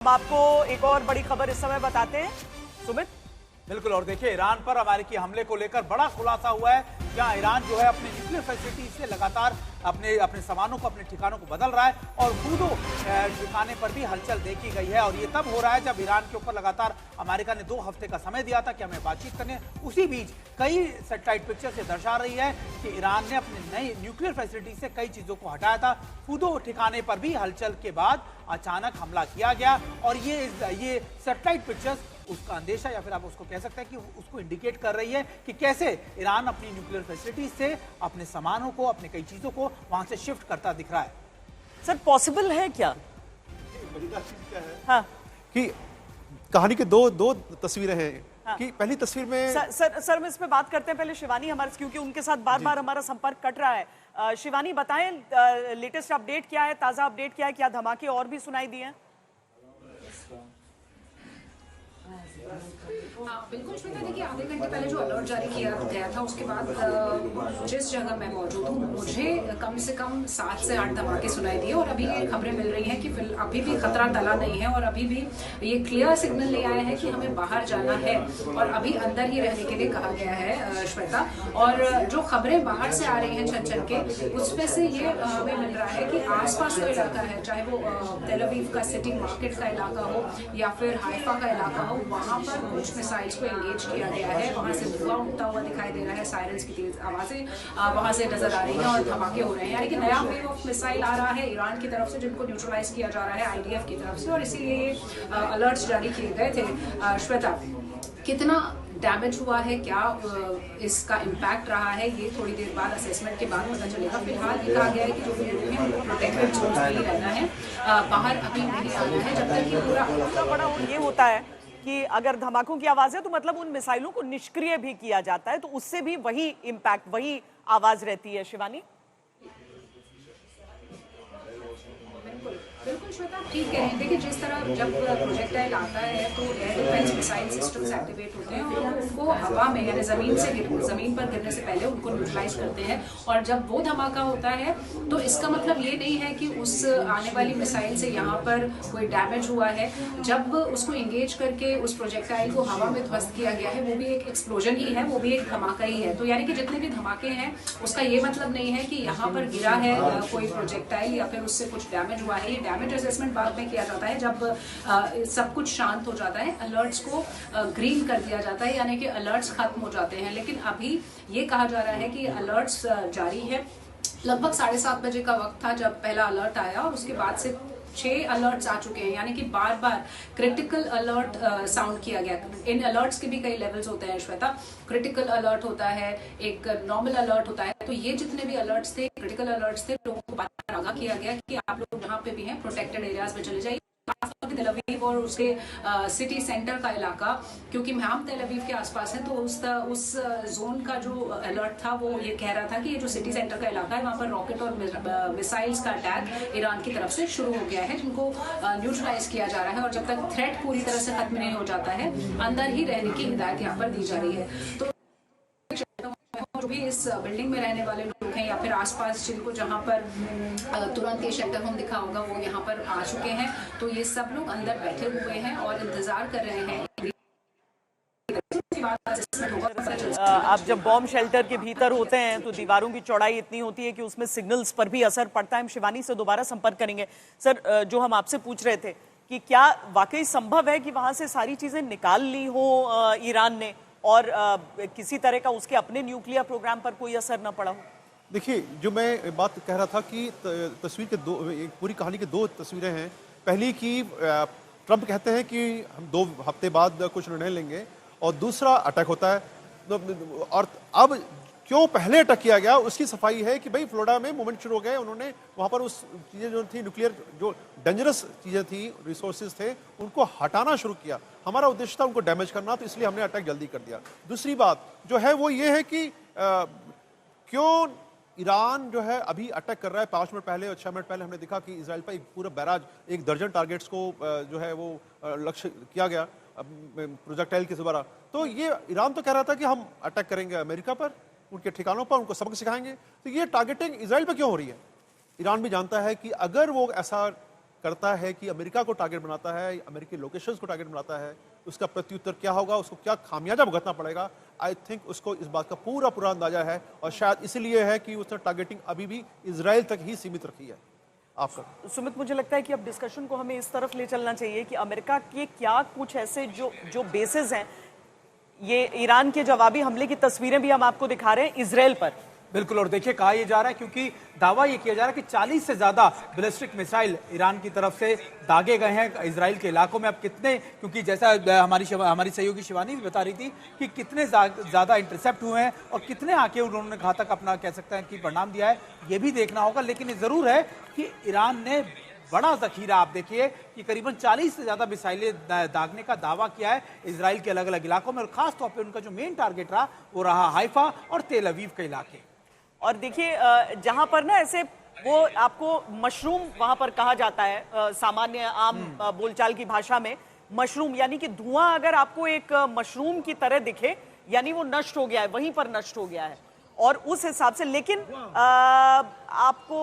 हम आपको एक और बड़ी खबर इस समय बताते हैं सुमित। बिल्कुल, और देखिए ईरान पर अमेरिकी हमले को लेकर बड़ा खुलासा हुआ है, जहां ईरान जो है अपने न्यूक्लियर फैसिलिटी से लगातार अपने सामानों को, अपने ठिकानों को बदल रहा है और फूडो ठिकाने पर भी हलचल देखी गई है। और ये तब हो रहा है जब ईरान के ऊपर लगातार अमेरिका ने 2 हफ्ते का समय दिया था कि हमें बातचीत करनी है। उसी बीच कई सैटेलाइट पिक्चर से दर्शा रही है कि ईरान ने अपने नई न्यूक्लियर फैसिलिटी से कई चीजों को हटाया था। फूडो ठिकाने पर भी हलचल के बाद अचानक हमला किया गया और ये सैटेलाइट पिक्चर्स उसका अंदेशा या फिर आप उसको कह सकते हैं कि उसको इंडिकेट कर रही है कि कैसे ईरान अपनी न्यूक्लियर फैसिलिटी से अपने सामानों को, अपने कई चीजों को वहां से शिफ्ट करता दिख रहा है। सर पॉसिबल है क्या? मजेदार चीज क्या है हाँ कि कहानी के दो तस्वीरें हैं। हाँ। कि पहली तस्वीर में सर हम इस पे बात करते हैं पहले शिवानी हमारे, क्योंकि उनके साथ बार बार हमारा संपर्क कट रहा है। शिवानी बताएं लेटेस्ट अपडेट क्या है, ताजा अपडेट क्या है, क्या धमाके और भी सुनाई दिए हैं? बिल्कुल श्वेता, देखिए आधे घंटे पहले जो अलर्ट जारी किया गया था उसके बाद जिस जगह मैं मौजूद हूँ मुझे कम से कम 7 से 8 धमाके सुनाई दिए और अभी ये खबरें मिल रही हैं कि अभी भी खतरा टला नहीं है और अभी भी ये क्लियर सिग्नल ले आया है कि हमें बाहर जाना है और अभी अंदर ही रहने के लिए कहा गया है श्वेता। और जो खबरें बाहर से आ रही हैं छन छन के, उसमें से ये हमें मिल रहा है कि आसपास जो इलाका है, चाहे वो तेल अवीव का सिटी मार्केट का इलाका हो या फिर हाइफा का इलाका हो, वहाँ पर कुछ मिसाइल्स को एंगेज किया गया है। वहां से धुआं उठता हुआ दिखाई दे रहा है, सायरन्स की तेज आवाजें वहां से नजर आ रही हैं और धमाके हो रहे हैं। यानी कि नया वेव ऑफ मिसाइल आ रहा है ईरान की तरफ से, जिनको न्यूट्रलाइज किया जा रहा है आईडीएफ की तरफ से, और इसीलिए अलर्ट्स जारी किए गए थे। श्वेता, कितना डैमेज हुआ है, क्या इसका इम्पैक्ट रहा है, ये थोड़ी देर बाद असेसमेंट के बाद पता चलेगा। फिलहाल ये कहा गया है कि जो भी लोग हैं उनको प्रोटेक्टेड जोन में ही रहना है, बाहर अभी नहीं आना है जब तक ये पूरा बड़ा ये होता है कि अगर धमाकों की आवाज है तो मतलब उन मिसाइलों को निष्क्रिय भी किया जाता है, तो उससे भी वही इम्पैक्ट, वही आवाज रहती है। शिवानी, बिल्कुल श्वेता, ठीक कह रहे हैं। देखिए जिस तरह जब प्रोजेक्टाइल आता है तो air defence missile systems activate होते हैं और उनको हवा में यानी जमीन पर गिरने से पहले उनको न्यूट्रलाइज करते हैं। और जब वो धमाका होता है तो इसका मतलब ये नहीं है कि उस आने वाली मिसाइल से यहाँ पर कोई डैमेज हुआ है। जब उसको इंगेज करके उस प्रोजेक्टाइल को हवा में ध्वस्त किया गया है, वो भी एक एक्सप्लोजन ही है, वो भी एक धमाका ही है। तो यानी कि जितने भी धमाके हैं उसका ये मतलब नहीं है कि यहाँ पर गिरा है कोई प्रोजेक्टाइल या फिर उससे कुछ डैमेज हुआ है। डैमेज असेसमेंट बाद में किया जाता है जब सब कुछ शांत हो जाता है, अलर्ट्स को ग्रीन कर दिया जाता है, यानी कि अलर्ट्स खत्म हो जाते हैं। लेकिन अभी ये कहा जा रहा है कि अलर्ट्स जारी है। लगभग 7:30 बजे का वक्त था जब पहला अलर्ट आया और उसके बाद से 6 अलर्ट्स आ चुके हैं, यानी कि बार बार क्रिटिकल अलर्ट साउंड किया गया। इन अलर्ट्स के भी कई लेवल्स होते हैं श्वेता, क्रिटिकल अलर्ट होता है, एक नॉर्मल अलर्ट होता है। तो ये जितने भी अलर्ट्स थे, क्रिटिकल अलर्ट्स थे, लोगों को बार आगाह किया गया कि आप लोग जहाँ पे भी हैं प्रोटेक्टेड एरियाज में चले जाइए। तेल अवीव और उसके सिटी सेंटर का इलाका, क्योंकि हम तेल अवीव के आसपास हैं, तो उस जोन का जो अलर्ट था वो ये कह रहा था कि ये जो सिटी सेंटर का इलाका है वहाँ पर रॉकेट और मिसाइल्स का अटैक ईरान की तरफ से शुरू हो गया है, जिनको न्यूट्रलाइज किया जा रहा है। और जब तक थ्रेट पूरी तरह से खत्म नहीं हो जाता है, अंदर ही रहने की हिदायत यहाँ पर दी जा रही है। तो जो भी इस बिल्डिंग में रहने वाले लोग हैं या फिर आसपास जिनको जहाँ पर तुरंत ये शेल्टर होम दिखा होगा, वो यहाँ पर आ चुके हैं। तो ये सब लोग अंदर बैठे हुए हैं और इंतजार कर रहे हैं। आप जब बॉम्ब शेल्टर के भीतर होते हैं तो दीवारों की चौड़ाई इतनी होती है कि उसमें सिग्नल्स पर भी असर पड़ता है। हम शिवानी से दोबारा संपर्क करेंगे। सर, जो हम आपसे पूछ रहे थे कि क्या वाकई संभव है कि वहां से सारी चीजें निकाल ली हो ईरान ने और किसी तरह का उसके अपने न्यूक्लियर प्रोग्राम पर कोई असर न पड़ा हो? देखिए, जो मैं बात कह रहा था कि तस्वीर के एक पूरी कहानी के 2 तस्वीरें हैं। पहली कि ट्रंप कहते हैं कि हम 2 हफ्ते बाद कुछ निर्णय लेंगे और दूसरा अटैक होता है। और अब क्यों पहले अटैक किया गया उसकी सफाई है कि भाई फ्लोरिडा में मूवमेंट शुरू हो गए, उन्होंने वहाँ पर उस चीज़ें जो थी, न्यूक्लियर जो डेंजरस चीज़ें थी, रिसोर्सेज थे, उनको हटाना शुरू किया। हमारा उद्देश्य था उनको डैमेज करना, तो इसलिए हमने अटैक जल्दी कर दिया। दूसरी बात जो है वो ये है कि क्यों ईरान जो है अभी अटैक कर रहा है। 5 मिनट पहले और 6 मिनट पहले हमने देखा कि इजराइल पर एक पूरा बैराज, 1 दर्जन टारगेट्स को जो है वो लक्ष्य किया गया प्रोजेक्टाइल के द्वारा। तो ये ईरान तो कह रहा था कि हम अटैक करेंगे अमेरिका पर, उनके ठिकानों पर, उनको सबक सिखाएंगे। तो ये टारगेटिंग इजराइल पर क्यों हो रही है? ईरान भी जानता है कि अगर वो ऐसा करता है कि अमेरिका को टारगेट बनाता है, अमेरिकी लोकेशंस को टारगेट बनाता है, उसका प्रत्युत्तर क्या होगा, उसको क्या खामियाजा भुगतना पड़ेगा, आई थिंक उसको इस बात का पूरा अंदाजा है और शायद इसलिए है कि उसने टारगेटिंग अभी भी इजराइल तक ही सीमित रखी है। आपका सुमित, मुझे लगता है कि अब डिस्कशन को हमें इस तरफ ले चलना चाहिए कि अमेरिका के क्या कुछ ऐसे जो बेसिस हैं, ये ईरान के जवाबी हमले की तस्वीरें भी हम आपको दिखा रहे हैं इजराइल पर। बिल्कुल, और देखिए कहा यह जा रहा है, क्योंकि दावा यह किया जा रहा है कि 40 से ज्यादा बैलिस्टिक मिसाइल ईरान की तरफ से दागे गए हैं इजराइल के इलाकों में। अब कितने, क्योंकि जैसा हमारी सहयोगी शिवानी भी बता रही थी कि कितने ज्यादा इंटरसेप्ट हुए हैं और कितने आके उन्होंने घातक अपना कह सकते हैं कि परिणाम दिया है, ये भी देखना होगा। लेकिन ये जरूर है कि ईरान ने बड़ा जखीरा, आप देखिए कि करीबन 40 से ज्यादा मिसाइलें दागने का दावा किया है इजराइल के अलग अलग इलाकों में, और खास तौर पे उनका जो मेन टारगेट रहा वो रहा हाइफा और तेल अवीव के इलाके। और देखिए जहां पर ना ऐसे वो आपको मशरूम वहां पर कहा जाता है, सामान्य आम बोलचाल की भाषा में मशरूम, यानी कि धुआं अगर आपको एक मशरूम की तरह दिखे यानी वो नष्ट हो गया है, वहीं पर नष्ट हो गया है। और उस हिसाब से, लेकिन आपको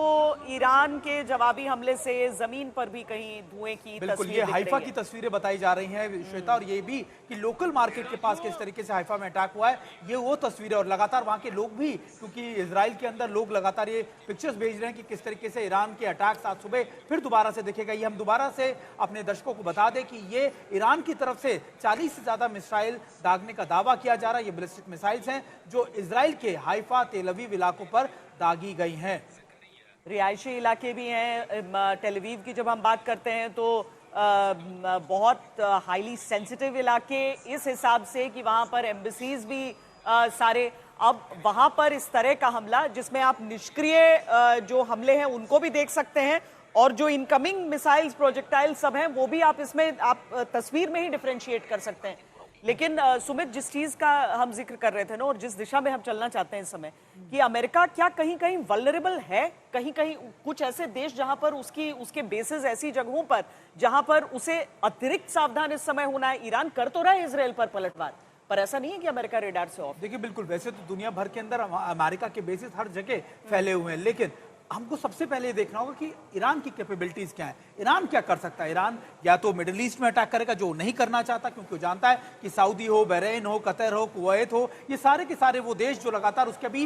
ईरान के जवाबी हमले से जमीन पर भी कहीं धुएं की बिल्कुल, तस्वीर ये दिख हाइफा रही की है। तस्वीरें बताई जा रही हैं श्वेता, और ये भी कि लोकल मार्केट के पास किस तरीके से हाइफा में अटैक हुआ है, ये वो तस्वीरें। और लगातार वहां के लोग भी, क्योंकि इजराइल के अंदर लोग लगातार ये पिक्चर्स भेज रहे हैं कि किस तरीके से ईरान के अटैक्स आज सुबह फिर दोबारा से देखे गए। ये हम दोबारा से अपने दर्शकों को बता दें कि ये ईरान की तरफ से 40 से ज्यादा मिसाइल दागने का दावा किया जा रहा है। ये बैलिस्टिक मिसाइल्स हैं जो इजराइल के हाइफा तेल अवीव इलाकों पर दागी गई हैं। रिहायशी इलाके भी हैं। टेल अवीव की जब हम बात करते हैं तो बहुत हाईली सेंसिटिव इलाके, इस हिसाब से कि वहां पर एम्बेसीज भी सारे, अब वहां पर इस तरह का हमला जिसमें आप निष्क्रिय जो हमले हैं उनको भी देख सकते हैं, और जो इनकमिंग मिसाइल्स प्रोजेक्टाइल सब हैं वो भी आप इसमें तस्वीर में ही डिफरेंशिएट कर सकते हैं। लेकिन सुमित, जिस चीज का हम जिक्र कर रहे थे ना, और जिस दिशा में हम चलना चाहते हैं इस समय, कि अमेरिका क्या कहीं कहीं वल्नरेबल है, कहीं कहीं कुछ ऐसे देश जहां पर उसके बेसिस ऐसी जगहों पर जहां पर उसे अतिरिक्त सावधान इस समय होना है। ईरान कर तो रहा है इजराइल पर पलटवार, पर ऐसा नहीं है कि अमेरिका रेडार से ऑफ। देखिए बिल्कुल, वैसे तो दुनिया भर के अंदर अमेरिका के बेसिस हर जगह फैले हुए हैं, लेकिन हमको सबसे पहले देखना होगा कि ईरान की कैपेबिलिटीज क्या है, ईरान क्या कर सकता है। ईरान या तो मिडिल ईस्ट में अटैक करेगा, जो नहीं करना चाहता, क्योंकि वो जानता है कि सऊदी हो, बहरीन हो, कतर हो, कुवैत हो, ये सारे के सारे वो देश जो लगातार उसके भी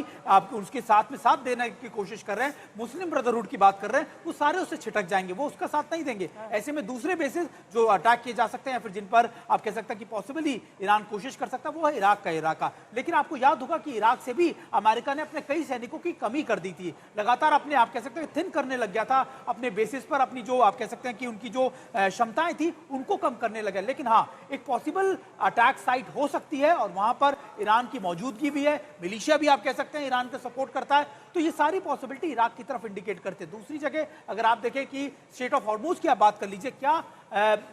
उसके साथ में साथ देने की कोशिश कर रहे हैं, मुस्लिम ब्रदरहुड की बात कर रहे हैं, वो सारे उससे छिटक जाएंगे, वो उसका साथ नहीं देंगे। ऐसे में दूसरे बेसिस जो अटैक किए जा सकते हैं, फिर जिन पर आप कह सकते हैं कि पॉसिबली ईरान कोशिश कर सकता है, वो है इराक का इलाका। लेकिन आपको याद होगा कि इराक से भी अमेरिका ने अपने कई सैनिकों की कमी कर दी थी, लगातार अपने आप कह सकते हैं थिन करने लग गया था अपने बेसिस पर, अपनी जो आप कह सकते हैं कि उनकी जो क्षमताएं थी उनको कम करने लगे। लेकिन हाँ, एक पॉसिबल अटैक साइट हो सकती है और वहां पर ईरान की मौजूदगी भी है, मिलिशिया भी आप कह सकते हैं ईरान को सपोर्ट करता है, तो ये सारी पॉसिबिलिटी इराक की तरफ इंडिकेट करते हैं। दूसरी जगह अगर आप देखें कि स्ट्रेट ऑफ हॉर्मुज की आप बात कर लीजिए, क्या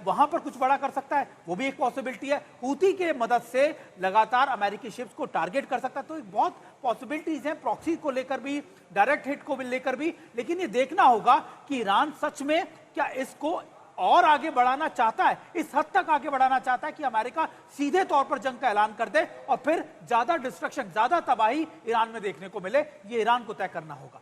वहां पर कुछ बड़ा कर सकता है, वो भी एक पॉसिबिलिटी है। हूती के मदद से लगातार अमेरिकी शिप्स को टारगेट कर सकता है, तो एक बहुत पॉसिबिलिटीज हैं प्रॉक्सी को लेकर भी, डायरेक्ट हिट को लेकर भी। लेकिन ये देखना होगा कि ईरान सच में क्या इसको और आगे बढ़ाना चाहता है, इस हद तक आगे बढ़ाना चाहता है कि अमेरिका सीधे तौर पर जंग का ऐलान कर दे और फिर ज्यादा डिस्ट्रक्शन, ज्यादा तबाही ईरान में देखने को मिले। ये ईरान को तय करना होगा।